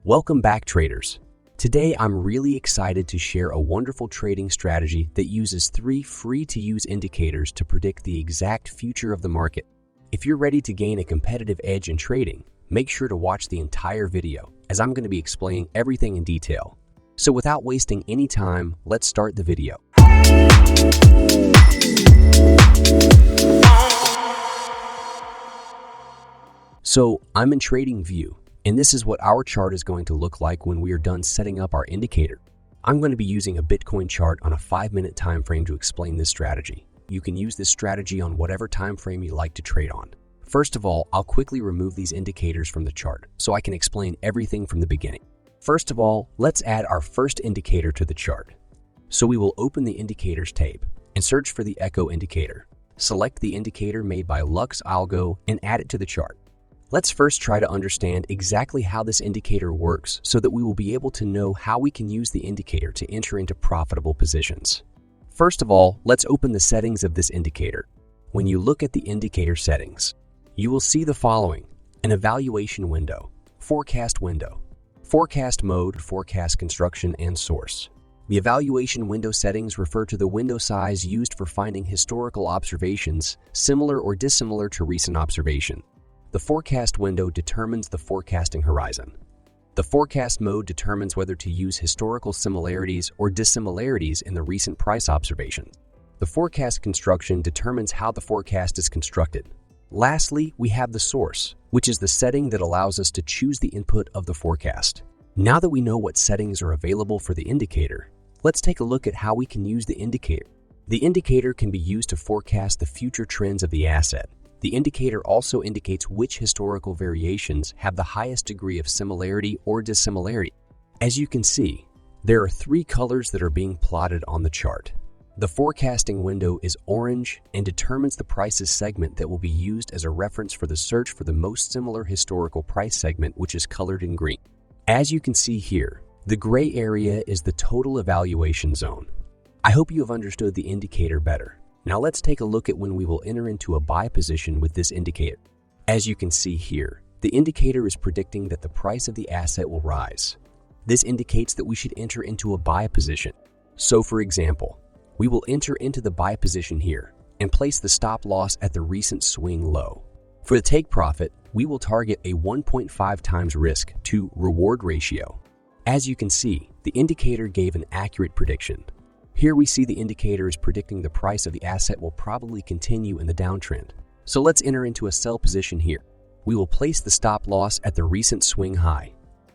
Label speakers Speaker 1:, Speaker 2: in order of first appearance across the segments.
Speaker 1: Welcome back, traders. Today, I'm really excited to share a wonderful trading strategy that uses 3 free-to-use indicators to predict the exact future of the market. If you're ready to gain a competitive edge in trading, make sure to watch the entire video, as I'm going to be explaining everything in detail. So without wasting any time, let's start the video. So I'm in TradingView, and this is what our chart is going to look like when we are done setting up our indicator. I'm going to be using a Bitcoin chart on a 5-minute time frame to explain this strategy. You can use this strategy on whatever time frame you like to trade on. First of all, I'll quickly remove these indicators from the chart so I can explain everything from the beginning. First of all, let's add our first indicator to the chart. So we will open the indicators tab and search for the echo indicator. Select the indicator made by LUX ALGO and add it to the chart. Let's first try to understand exactly how this indicator works so that we will be able to know how we can use the indicator to enter into profitable positions. First of all, let's open the settings of this indicator. When you look at the indicator settings, you will see the following: an evaluation window, forecast window, forecast mode, forecast construction, and source. The evaluation window settings refer to the window size used for finding historical observations similar or dissimilar to recent observation. The forecast window determines the forecasting horizon. The forecast mode determines whether to use historical similarities or dissimilarities in the recent price observation. The forecast construction determines how the forecast is constructed. Lastly, we have the source, which is the setting that allows us to choose the input of the forecast. Now that we know what settings are available for the indicator, let's take a look at how we can use the indicator. The indicator can be used to forecast the future trends of the asset. The indicator also indicates which historical variations have the highest degree of similarity or dissimilarity. As you can see, there are 3 colors that are being plotted on the chart. The forecasting window is orange and determines the prices segment that will be used as a reference for the search for the most similar historical price segment, which is colored in green. As you can see here, the gray area is the total evaluation zone. I hope you have understood the indicator better. Now let's take a look at when we will enter into a buy position with this indicator. As you can see here, the indicator is predicting that the price of the asset will rise. This indicates that we should enter into a buy position. So for example, we will enter into the buy position here and place the stop loss at the recent swing low. For the take profit, we will target a 1.5 times risk to reward ratio. As you can see, the indicator gave an accurate prediction. Here we see the indicator is predicting the price of the asset will probably continue in the downtrend. So let's enter into a sell position here. We will place the stop loss at the recent swing high.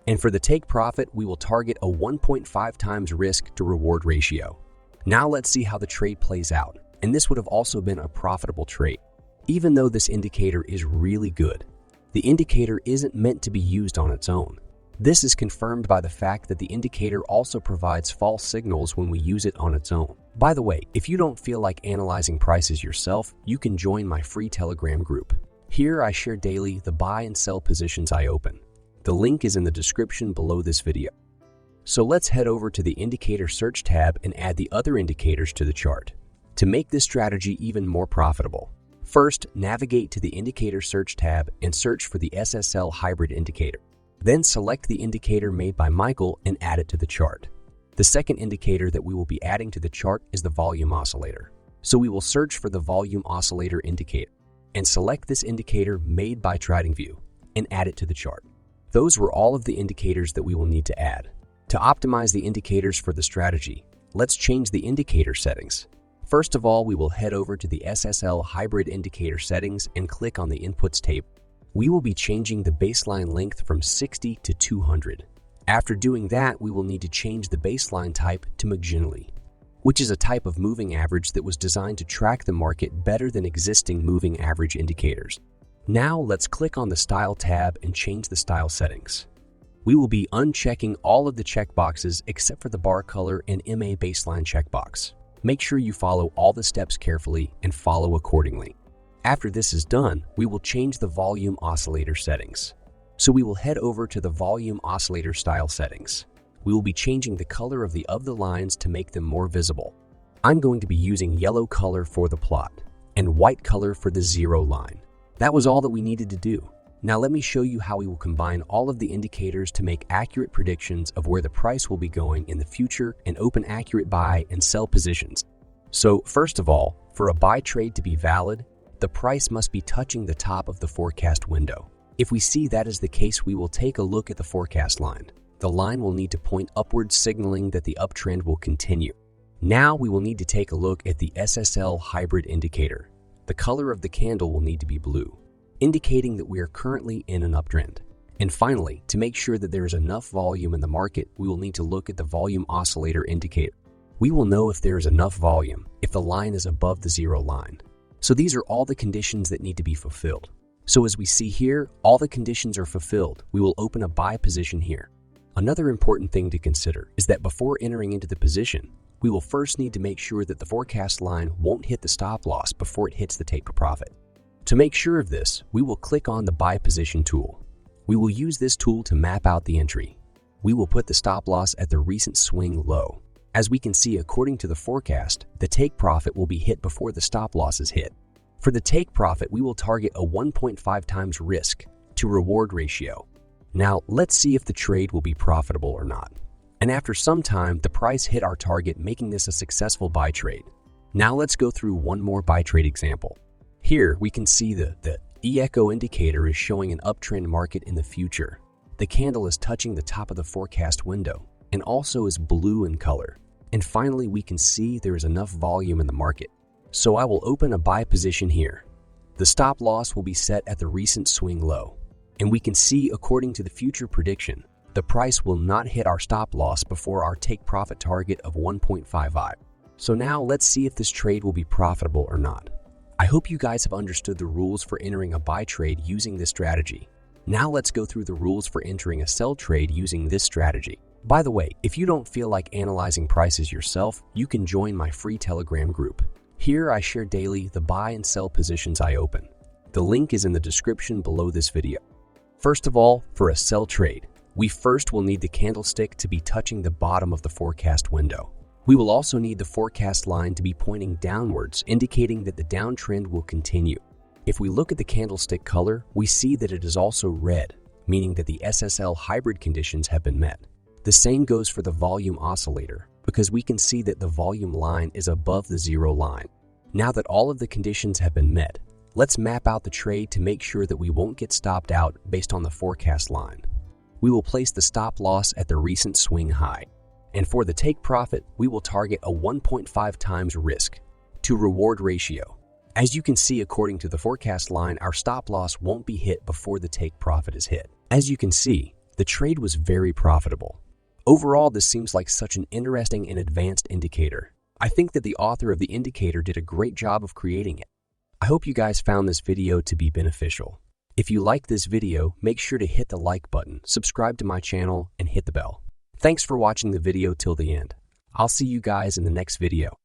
Speaker 1: And for the take profit, we will target a 1.5 times risk to reward ratio. Now let's see how the trade plays out. And this would have also been a profitable trade. Even though this indicator is really good, the indicator isn't meant to be used on its own. This is confirmed by the fact that the indicator also provides false signals when we use it on its own. By the way, if you don't feel like analyzing prices yourself, you can join my free Telegram group. Here I share daily the buy and sell positions I open. The link is in the description below this video. So let's head over to the indicator search tab and add the other indicators to the chart to make this strategy even more profitable. First, navigate to the indicator search tab and search for the SSL hybrid indicator. Then select the indicator made by Michael and add it to the chart. The second indicator that we will be adding to the chart is the volume oscillator. So we will search for the volume oscillator indicator and select this indicator made by TradingView and add it to the chart. Those were all of the indicators that we will need to add. To optimize the indicators for the strategy, let's change the indicator settings. First of all, we will head over to the SSL hybrid indicator settings and click on the inputs table. We will be changing the baseline length from 60 to 200. After doing that, we will need to change the baseline type to McGinley, which is a type of moving average that was designed to track the market better than existing moving average indicators. Now let's click on the Style tab and change the style settings. We will be unchecking all of the checkboxes except for the bar color and MA baseline checkbox. Make sure you follow all the steps carefully and follow accordingly. After this is done, we will change the volume oscillator settings. So we will head over to the volume oscillator style settings. We will be changing the color of the lines to make them more visible. I'm going to be using yellow color for the plot and white color for the zero line. That was all that we needed to do. Now let me show you how we will combine all of the indicators to make accurate predictions of where the price will be going in the future and open accurate buy and sell positions. So first of all, for a buy trade to be valid, the price must be touching the top of the forecast window. If we see that is the case, we will take a look at the forecast line. The line will need to point upwards, signaling that the uptrend will continue. Now we will need to take a look at the SSL hybrid indicator. The color of the candle will need to be blue, indicating that we are currently in an uptrend. And finally, to make sure that there is enough volume in the market, we will need to look at the volume oscillator indicator. We will know if there is enough volume if the line is above the zero line. So these are all the conditions that need to be fulfilled. So as we see here, all the conditions are fulfilled. We will open a buy position here. Another important thing to consider is that before entering into the position, we will first need to make sure that the forecast line won't hit the stop loss before it hits the take profit. To make sure of this, we will click on the buy position tool. We will use this tool to map out the entry. We will put the stop loss at the recent swing low. As we can see, according to the forecast, the take profit will be hit before the stop loss is hit. For the take profit, we will target a 1.5 times risk to reward ratio. Now, let's see if the trade will be profitable or not. And after some time, the price hit our target, making this a successful buy trade. Now let's go through one more buy trade example. Here, we can see the ECHO indicator is showing an uptrend market in the future. The candle is touching the top of the forecast window and also is blue in color. And finally, we can see there is enough volume in the market. So I will open a buy position here. The stop loss will be set at the recent swing low. And we can see, according to the future prediction, the price will not hit our stop loss before our take profit target of 1.55. So now let's see if this trade will be profitable or not. I hope you guys have understood the rules for entering a buy trade using this strategy. Now let's go through the rules for entering a sell trade using this strategy. By the way, if you don't feel like analyzing prices yourself, you can join my free Telegram group. Here I share daily the buy and sell positions I open. The link is in the description below this video. First of all, for a sell trade, we first will need the candlestick to be touching the bottom of the forecast window. We will also need the forecast line to be pointing downwards, indicating that the downtrend will continue. If we look at the candlestick color, we see that it is also red, meaning that the SSL hybrid conditions have been met. The same goes for the volume oscillator, because we can see that the volume line is above the zero line. Now that all of the conditions have been met, let's map out the trade to make sure that we won't get stopped out based on the forecast line. We will place the stop loss at the recent swing high. And for the take profit, we will target a 1.5 times risk to reward ratio. As you can see, according to the forecast line, our stop loss won't be hit before the take profit is hit. As you can see, the trade was very profitable. Overall, this seems like such an interesting and advanced indicator. I think that the author of the indicator did a great job of creating it. I hope you guys found this video to be beneficial. If you liked this video, make sure to hit the like button, subscribe to my channel, and hit the bell. Thanks for watching the video till the end. I'll see you guys in the next video.